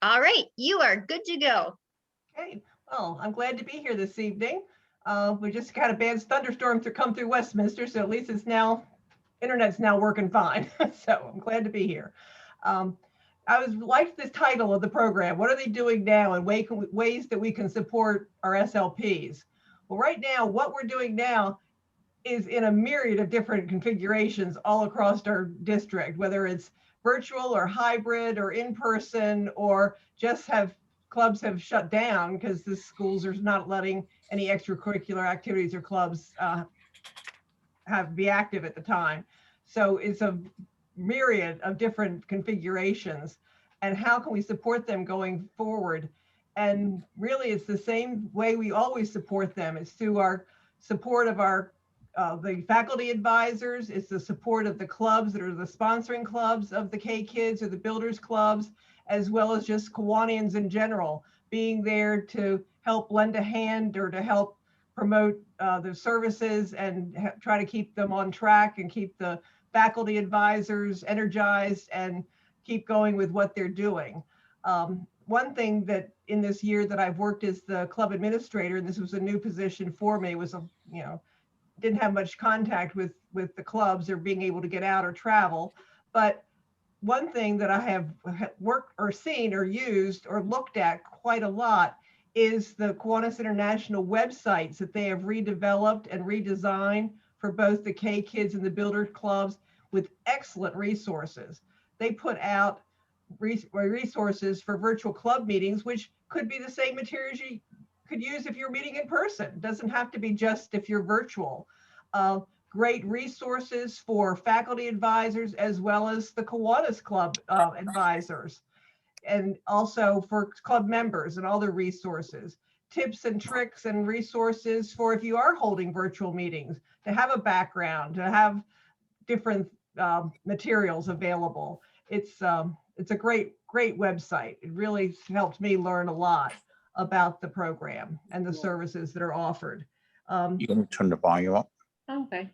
All right, you are good to go. Okay, well, I'm glad to be here this evening. We just got a bad thunderstorm to come through Westminster, so at least internet's now working fine. So I'm glad to be here. Um, I was liked this title of the program. What are they doing now and ways that we can support our SLPs? Well, right now, what we're doing now is in a myriad of different configurations all across our district, whether it's virtual or hybrid or in person, or just clubs have shut down because the schools are not letting any extracurricular activities or clubs be active at the time. So it's a myriad of different configurations, and how can we support them going forward? And really, it's the same way we always support them. It's through our support of the faculty advisors. It's the support of the clubs that are the sponsoring clubs of the K Kids or the Builders Clubs, as well as just Kiwanians in general, being there to help lend a hand or to help promote the services and try to keep them on track and keep the faculty advisors energized and keep going with what they're doing. One thing that in this year that I've worked as the club administrator, and this was a new position for me, was didn't have much contact with the clubs or being able to get out or travel. But one thing that I have worked or seen or used or looked at quite a lot is the Kiwanis International websites that they have redeveloped and redesigned for both the K Kids and the Builder Clubs, with excellent resources. They put out resources for virtual club meetings, which could be the same materials you could use if you're meeting in person. It doesn't have to be just if you're virtual. Great resources for faculty advisors as well as the Kiwanis Club advisors, and also for club members and all the resources, tips and tricks and resources for if you are holding virtual meetings, to have a background, to have different materials available. It's a great website. It really helped me learn a lot about the program and the services that are offered. You can turn the volume up. Okay.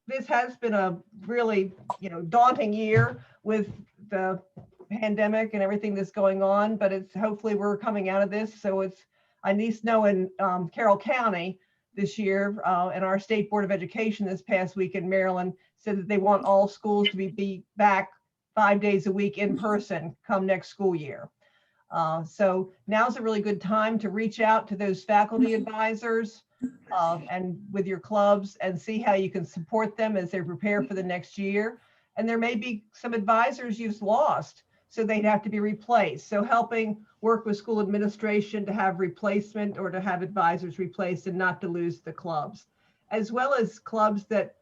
This has been a really, daunting year with the pandemic and everything that's going on, but it's hopefully we're coming out of this. So I at least know in Carroll County this year, and our State Board of Education this past week in Maryland said that they want all schools to be back 5 days a week in person come next school year. So now's a really good time to reach out to those faculty advisors and with your clubs and see how you can support them as they prepare for the next year. And there may be some advisors you've lost, so they'd have to be replaced. So helping work with school administration to have replacement or to have advisors replaced and not to lose the clubs, as well as clubs that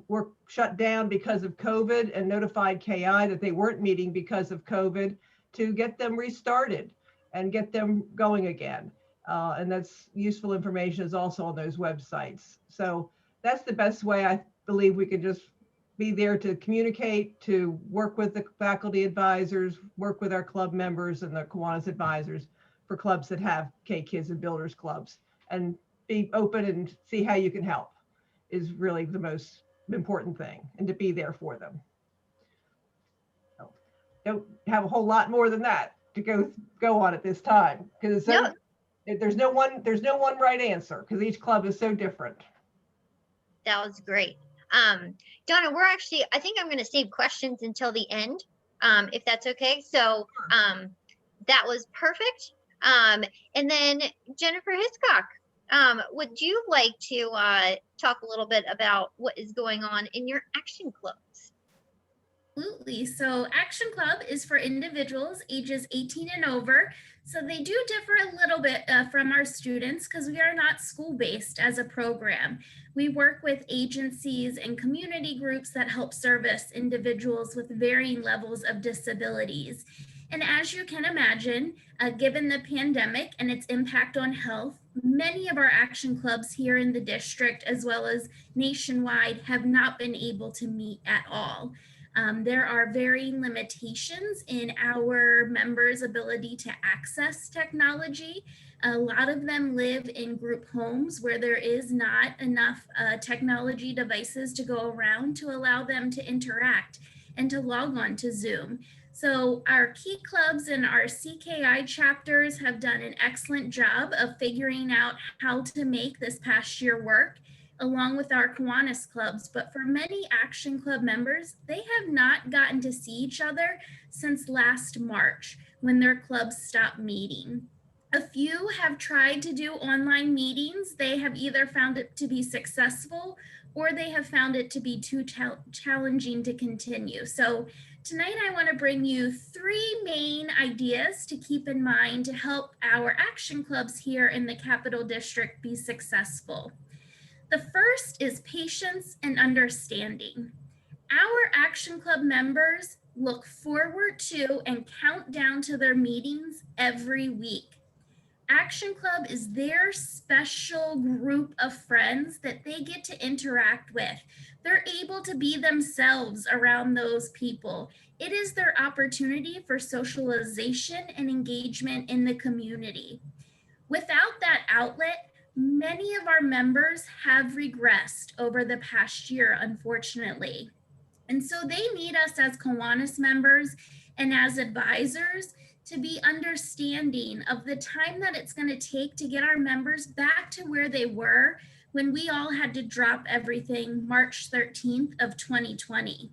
were shut down because of COVID and notified KI that they weren't meeting because of COVID, to get them restarted and get them going again. And that's useful information is also on those websites. So that's the best way I believe we can just be there to communicate, to work with the faculty advisors, work with our club members and the Kiwanis advisors for clubs that have K Kids and Builders Clubs, and be open and see how you can help is really the most important thing, and to be there for them. So, don't have a whole lot more than that to go on at this time, because there's no one right answer, because each club is so different. That was great. Donna, I think I'm going to save questions until the end, if that's okay. So that was perfect. And then Jennifer Hiscock, would you like to talk a little bit about what is going on in your action clubs? Absolutely. So Action Club is for individuals ages 18 and over. So they do differ a little bit from our students because we are not school-based as a program. We work with agencies and community groups that help service individuals with varying levels of disabilities. And as you can imagine, given the pandemic and its impact on health, many of our action clubs here in the district, as well as nationwide, have not been able to meet at all. There are varying limitations in our members' ability to access technology. A lot of them live in group homes where there is not enough technology devices to go around to allow them to interact and to log on to Zoom. So our key clubs and our CKI chapters have done an excellent job of figuring out how to make this past year work, along with our Kiwanis clubs. But for many Action Club members, they have not gotten to see each other since last March when their clubs stopped meeting. A few have tried to do online meetings. They have either found it to be successful or they have found it to be too challenging to continue. So tonight I want to bring you 3 main ideas to keep in mind to help our action clubs here in the Capital District be successful. The first is patience and understanding. Our action club members look forward to and count down to their meetings every week. Action Club is their special group of friends that they get to interact with. They're able to be themselves around those people. It is their opportunity for socialization and engagement in the community. Without that outlet, many of our members have regressed over the past year, unfortunately. And so they need us as Kiwanis members and as advisors to be understanding of the time that it's going to take to get our members back to where they were when we all had to drop everything March 13th of 2020.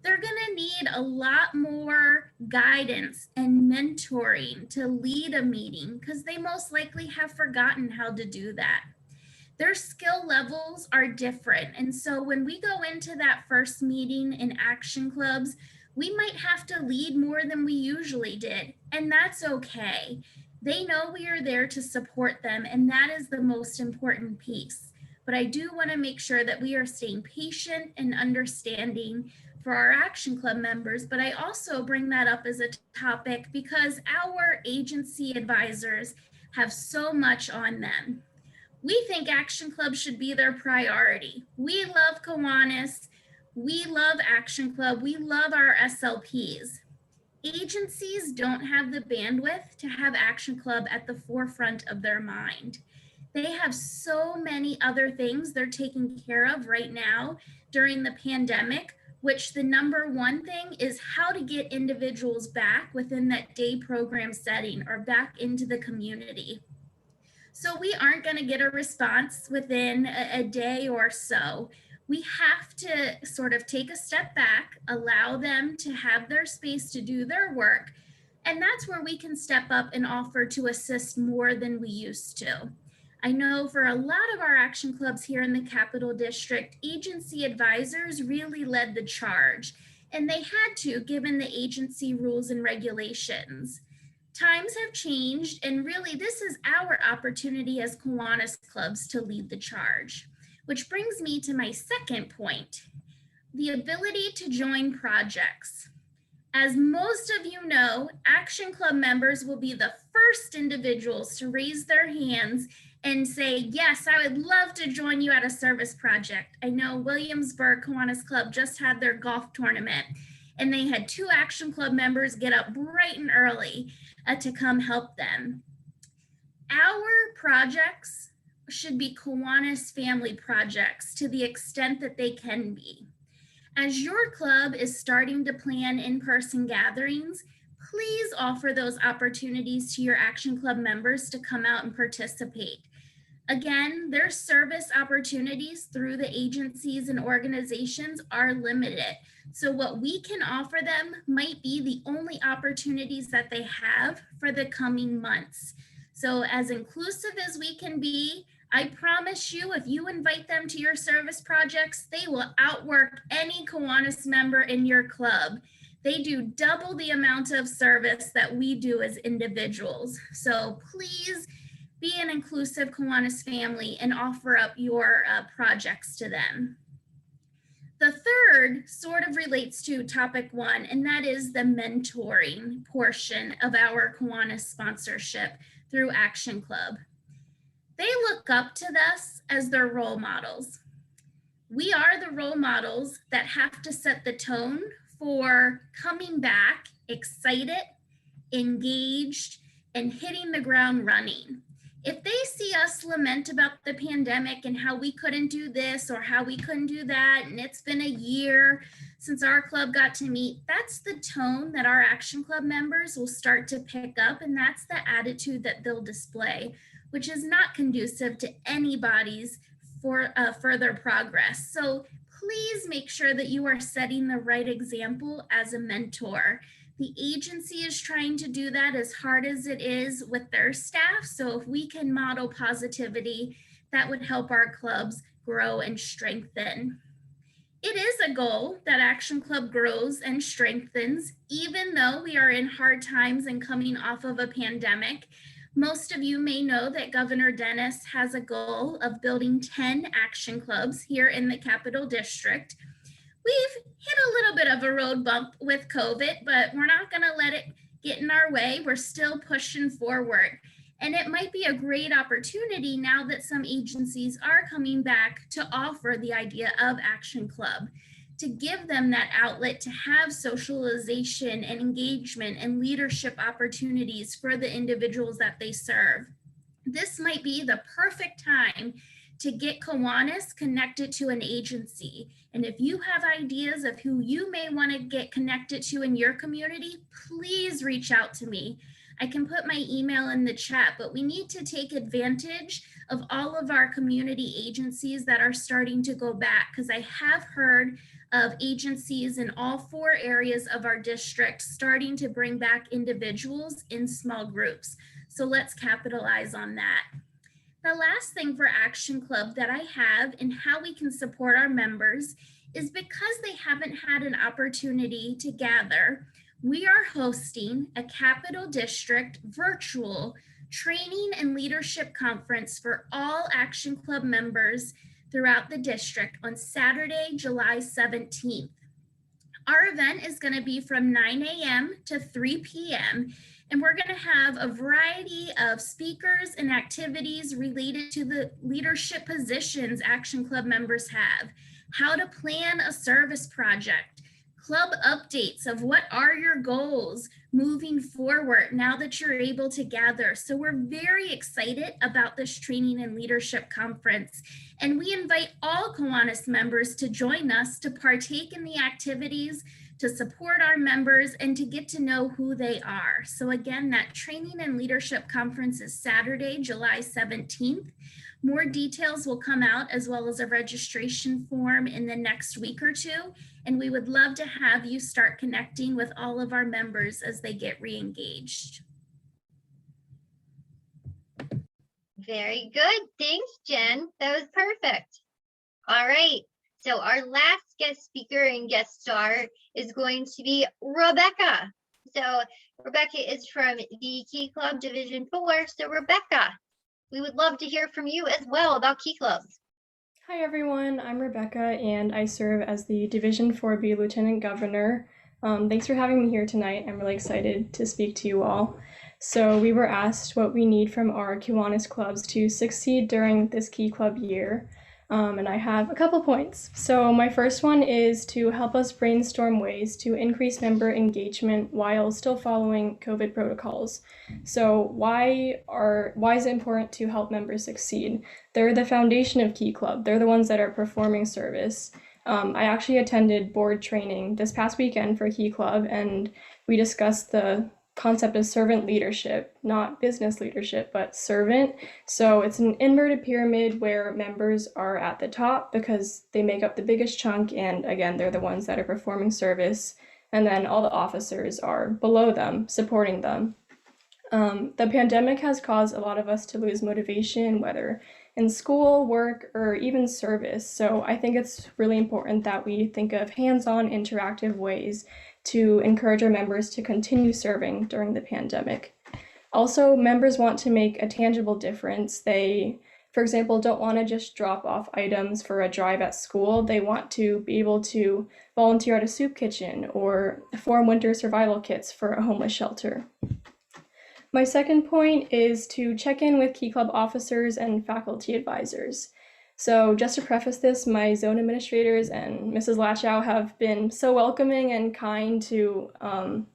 They're going to need a lot more guidance and mentoring to lead a meeting because they most likely have forgotten how to do that. Their skill levels are different. And so when we go into that first meeting in action clubs, we might have to lead more than we usually did, and that's okay. They know we are there to support them, and that is the most important piece. But I do want to make sure that we are staying patient and understanding for our action club members, but I also bring that up as a topic because our agency advisors have so much on them. We think action clubs should be their priority. We love Kiwanis. We love Action Club. We love our SLPs. Agencies don't have the bandwidth to have Action Club at the forefront of their mind. They have so many other things they're taking care of right now during the pandemic, which the number one thing is how to get individuals back within that day program setting or back into the community. So we aren't going to get a response within a day or so. We have to sort of take a step back, allow them to have their space to do their work. And that's where we can step up and offer to assist more than we used to. I know for a lot of our action clubs here in the Capital District, agency advisors really led the charge, and they had to, given the agency rules and regulations. Times have changed, and really this is our opportunity as Kiwanis clubs to lead the charge. Which brings me to my second point, the ability to join projects. As most of you know, Action Club members will be the first individuals to raise their hands and say, yes, I would love to join you at a service project. I know Williamsburg Kiwanis Club just had their golf tournament, and they had 2 Action Club members get up bright and early to come help them. Our projects should be Kiwanis family projects to the extent that they can be. As your club is starting to plan in-person gatherings, please offer those opportunities to your Action Club members to come out and participate. Again, their service opportunities through the agencies and organizations are limited. So what we can offer them might be the only opportunities that they have for the coming months. So as inclusive as we can be, I promise you, if you invite them to your service projects, they will outwork any Kiwanis member in your club. They do double the amount of service that we do as individuals. So please be an inclusive Kiwanis family and offer up your projects to them. The third sort of relates to topic 1, and that is the mentoring portion of our Kiwanis sponsorship through Action Club. They look up to us as their role models. We are the role models that have to set the tone for coming back excited, engaged, and hitting the ground running. If they see us lament about the pandemic and how we couldn't do this or how we couldn't do that, and it's been a year since our club got to meet, that's the tone that our Action Club members will start to pick up, and that's the attitude that they'll display, which is not conducive to anybody's further progress. So please make sure that you are setting the right example as a mentor. The agency is trying to do that as hard as it is with their staff. So if we can model positivity, that would help our clubs grow and strengthen. It is a goal that Action Club grows and strengthens, even though we are in hard times and coming off of a pandemic. Most of you may know that Governor Dennis has a goal of building 10 Action Clubs here in the Capital District. We've hit a little bit of a road bump with COVID, but we're not going to let it get in our way. We're still pushing forward. And it might be a great opportunity now that some agencies are coming back to offer the idea of Action Club, to give them that outlet to have socialization and engagement and leadership opportunities for the individuals that they serve. This might be the perfect time to get Kiwanis connected to an agency. And if you have ideas of who you may want to get connected to in your community, please reach out to me. I can put my email in the chat, but we need to take advantage of all of our community agencies that are starting to go back, because I have heard of agencies in all 4 areas of our district starting to bring back individuals in small groups. So let's capitalize on that. The last thing for Action Club that I have and how we can support our members is, because they haven't had an opportunity to gather, we are hosting a Capital District virtual training and leadership conference for all Action Club members throughout the district on Saturday, July 17th. Our event is going to be from 9 a.m. to 3 p.m. and we're going to have a variety of speakers and activities related to the leadership positions Action Club members have, how to plan a service project, club updates of what are your goals moving forward now that you're able to gather. So we're very excited about this training and leadership conference. And we invite all Kiwanis members to join us to partake in the activities, to support our members, and to get to know who they are. So again, that training and leadership conference is Saturday, July 17th. More details will come out, as well as a registration form, in the next week or 2. And we would love to have you start connecting with all of our members as they get re-engaged. Very good. Thanks, Jen. That was perfect. All right. So our last guest speaker and guest star is going to be Rebecca. So Rebecca is from the Key Club Division 4. So Rebecca, we would love to hear from you as well about Key Clubs. Hi everyone, I'm Rebecca and I serve as the Division 4B Lieutenant Governor. Thanks for having me here tonight. I'm really excited to speak to you all. So we were asked what we need from our Kiwanis clubs to succeed during this Key Club year. And I have a couple points. So my first one is to help us brainstorm ways to increase member engagement while still following COVID protocols. So why is it important to help members succeed? They're the foundation of Key Club. They're the ones that are performing service. I actually attended board training this past weekend for Key Club, and we discussed the concept of servant leadership, not business leadership, but servant. So it's an inverted pyramid where members are at the top because they make up the biggest chunk, and again, they're the ones that are performing service, and then all the officers are below them, supporting them. The pandemic has caused a lot of us to lose motivation, whether in school, work, or even service. So I think it's really important that we think of hands-on interactive ways to encourage our members to continue serving during the pandemic. Also, members want to make a tangible difference. They, for example, don't want to just drop off items for a drive at school. They want to be able to volunteer at a soup kitchen or form winter survival kits for a homeless shelter. My second point is to check in with Key Club officers and faculty advisors. So just to preface this, my zone administrators and Mrs. Latchow have been so welcoming and kind to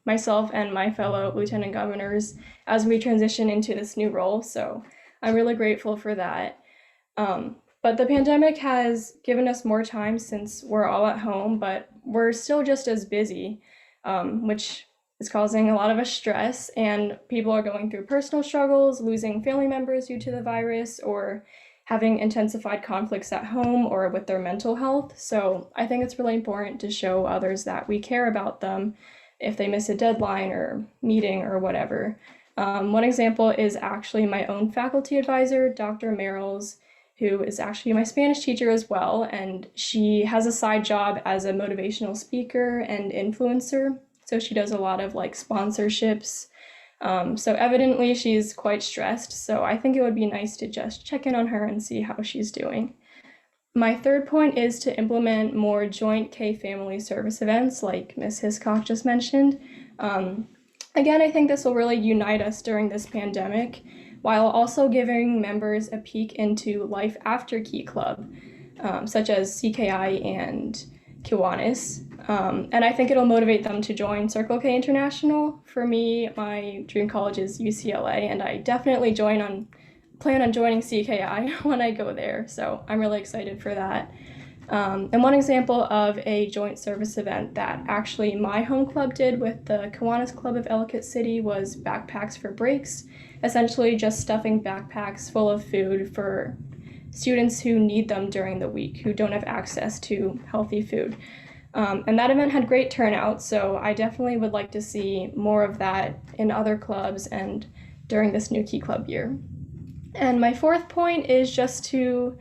myself and my fellow lieutenant governors as we transition into this new role. So I'm really grateful for that. But the pandemic has given us more time since we're all at home, but we're still just as busy, which is causing a lot of us stress. And people are going through personal struggles, losing family members due to the virus, or having intensified conflicts at home or with their mental health. So I think it's really important to show others that we care about them if they miss a deadline or meeting or whatever. One example is actually my own faculty advisor, Dr. Merrills, who is actually my Spanish teacher as well, and she has a side job as a motivational speaker and influencer. So she does a lot of like sponsorships. So evidently she's quite stressed. So I think it would be nice to just check in on her and see how she's doing. My third point is to implement more joint K-family service events like Ms. Hiscock just mentioned. Again, I think this will really unite us during this pandemic, while also giving members a peek into life after Key Club, such as CKI and Kiwanis. And I think it'll motivate them to join Circle K International. For me, my dream college is UCLA, and I definitely plan on joining CKI when I go there. So I'm really excited for that. And one example of a joint service event that actually my home club did with the Kiwanis Club of Ellicott City was Backpacks for Breaks, essentially just stuffing backpacks full of food for students who need them during the week, who don't have access to healthy food. And that event had great turnout, so I definitely would like to see more of that in other clubs and during this new Key Club year. And my fourth point is just to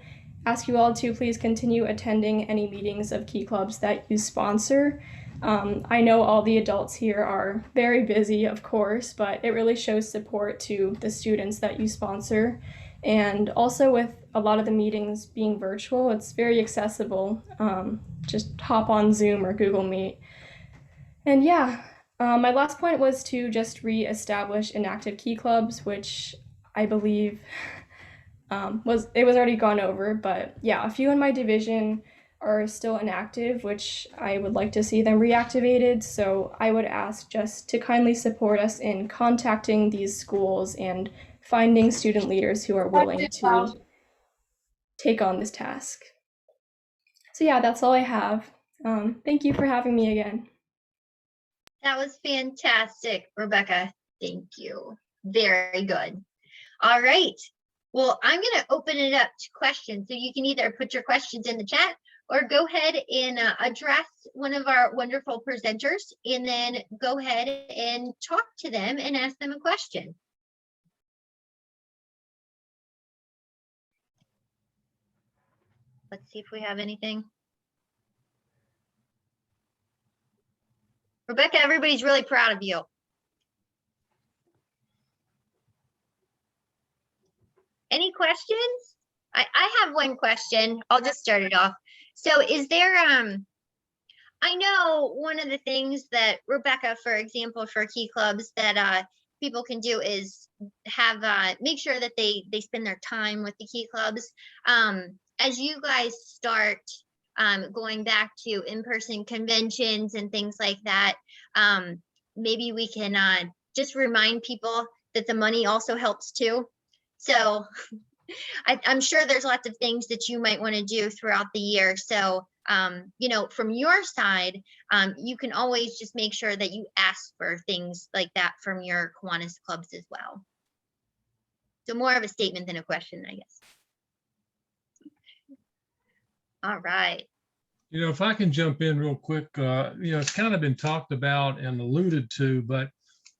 ask you all to please continue attending any meetings of Key Clubs that you sponsor. I know all the adults here are very busy, of course, but it really shows support to the students that you sponsor. And also with a lot of the meetings being virtual, it's very accessible. Just hop on Zoom or Google Meet. And yeah, my last point was to just re-establish inactive Key Clubs, which I believe was already gone over, but yeah, a few in my division are still inactive, which I would like to see them reactivated. So I would ask just to kindly support us in contacting these schools and finding student leaders who are willing to take on this task. So yeah, that's all I have. Thank you for having me again. That was fantastic, Rebecca. Thank you. Very good. All right. Well, I'm going to open it up to questions. So you can either put your questions in the chat or go ahead and address one of our wonderful presenters and then go ahead and talk to them and ask them a question. Let's see if we have anything. Rebecca, everybody's really proud of you. Any questions? I have one question. I'll just start it off. So is there, I know one of the things that Rebecca, for example, for Key Clubs that people can do is have, make sure that they spend their time with the Key Clubs. As you guys start going back to in-person conventions and things like that, maybe we can just remind people that the money also helps too. So I'm sure there's lots of things that you might want to do throughout the year. So, you know, from your side, you can always just make sure that you ask for things like that from your Kiwanis clubs as well. So more of a statement than a question, I guess. All right. You know, if I can jump in real quick, you know, it's kind of been talked about and alluded to, but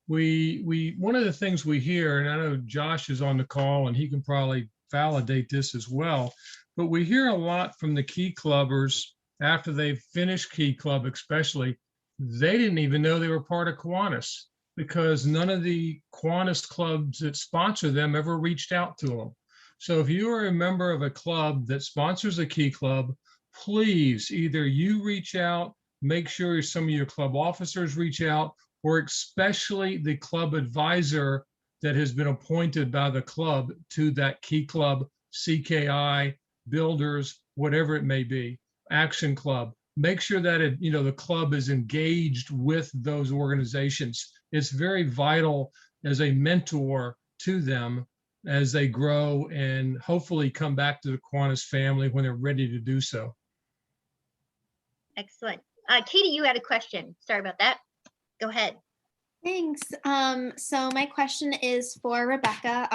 one of the things we hear, and I know Josh is on the call and he can probably validate this as well, but we hear a lot from the Key Clubbers after they've finished Key Club, especially, they didn't even know they were part of Kiwanis because none of the Kiwanis clubs that sponsor them ever reached out to them. So if you are a member of a club that sponsors a Key Club, please either you reach out, make sure some of your club officers reach out, or especially the club advisor that has been appointed by the club to that Key Club, CKI, builders, whatever it may be, Action Club. Make sure that you know, the club is engaged with those organizations. It's very vital as a mentor to them as they grow and hopefully come back to the Kiwanis family when they're ready to do so. Excellent. Katie, you had a question. Sorry about that. Go ahead. Thanks. So my question is for Rebecca.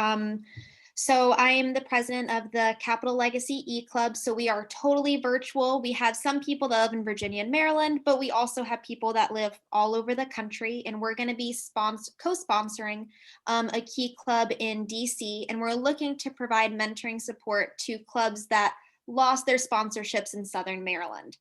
So I am the president of the Capital Legacy E-Club. So we are totally virtual. We have some people that live in Virginia and Maryland, but we also have people that live all over the country. And we're going to be co-sponsoring a key club in DC. And we're looking to provide mentoring support to clubs that lost their sponsorships in Southern Maryland.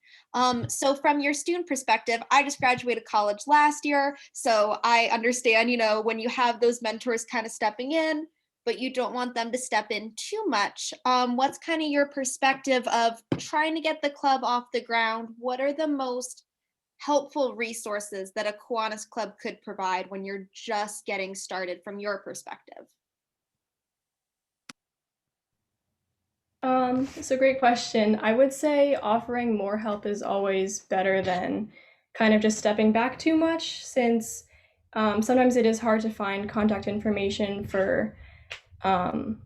So from your student perspective, I just graduated college last year. So I understand, you know, when you have those mentors kind of stepping in, but you don't want them to step in too much. What's kind of your perspective of trying to get the club off the ground? What are the most helpful resources that a Kiwanis club could provide when you're just getting started from your perspective? It's a great question. I would say offering more help is always better than kind of just stepping back too much, since sometimes it is hard to find contact information for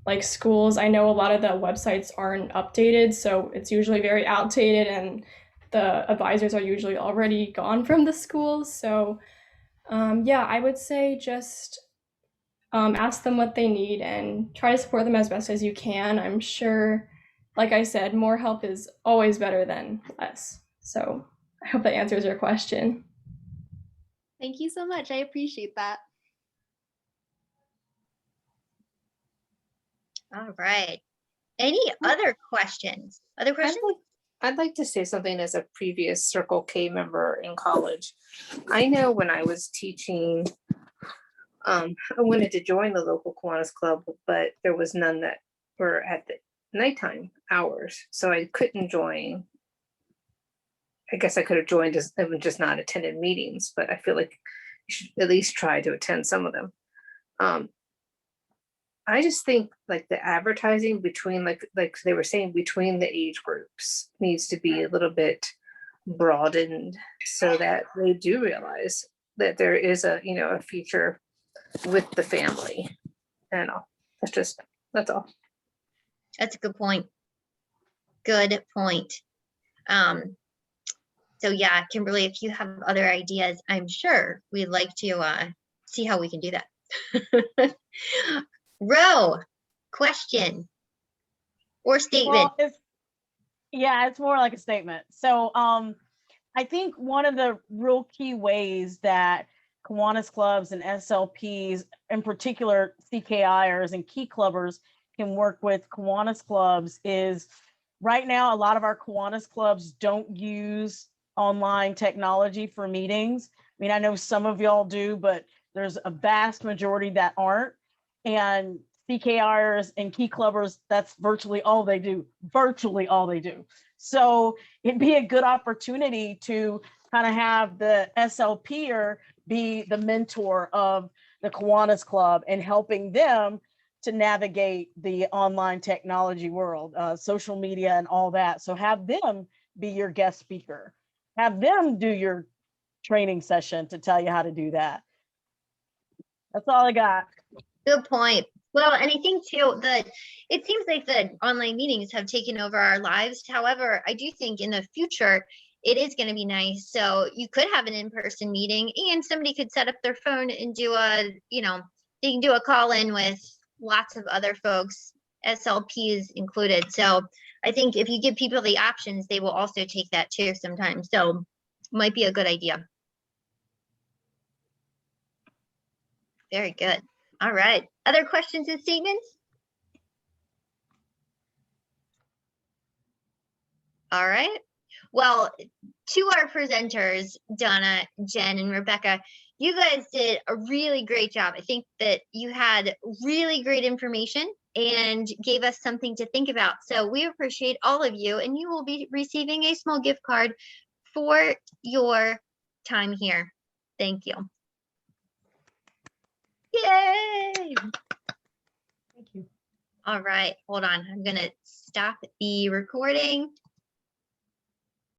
like schools. I know a lot of the websites aren't updated, so it's usually very outdated and the advisors are usually already gone from the schools. So yeah, I would say just ask them what they need and try to support them as best as you can. I'm sure, like I said, more help is always better than less. So I hope that answers your question. Thank you so much. I appreciate that. All right. Any other questions? Other questions? I'd like to say something as a previous Circle K member in college. I know when I was teaching, I wanted to join the local Kiwanis club, but there was none that were at the nighttime hours. So I couldn't join. I guess I could have joined, just not attended meetings, but I feel like you should at least try to attend some of them. I just think like the advertising between like they were saying between the age groups needs to be a little bit broadened so that they do realize that there is a, you know, a future with the family. And that's all. That's a good point. Good point. So yeah, Kimberly, if you have other ideas, I'm sure we'd like to see how we can do that. Ro, question or statement? Well, it's more like a statement. So I think one of the real key ways that Kiwanis clubs and SLPs, in particular CKIers and key clubbers, can work with Kiwanis clubs is right now, a lot of our Kiwanis clubs don't use online technology for meetings. I mean, I know some of y'all do, but there's a vast majority that aren't. And CKRs and key clubbers, that's virtually all they do, So it'd be a good opportunity to kind of have the SLPer be the mentor of the Kiwanis club and helping them to navigate the online technology world, social media and all that. So have them be your guest speaker. Have them do your training session to tell you how to do that. That's all I got. Good point. Well, and I think too that it seems like the online meetings have taken over our lives. However, I do think in the future it is going to be nice. So you could have an in-person meeting and somebody could set up their phone and do a, you know, they can do a call in with lots of other folks, SLPs included. So I think if you give people the options, they will also take that too sometimes. So might be a good idea. Very good. All right. Other questions and statements? All right. Well, to our presenters, Donna, Jen, and Rebecca, you guys did a really great job. I think that you had really great information and gave us something to think about. So we appreciate all of you, and you will be receiving a small gift card for your time here. Thank you. Yay! Thank you. All right, hold on. I'm gonna stop the recording.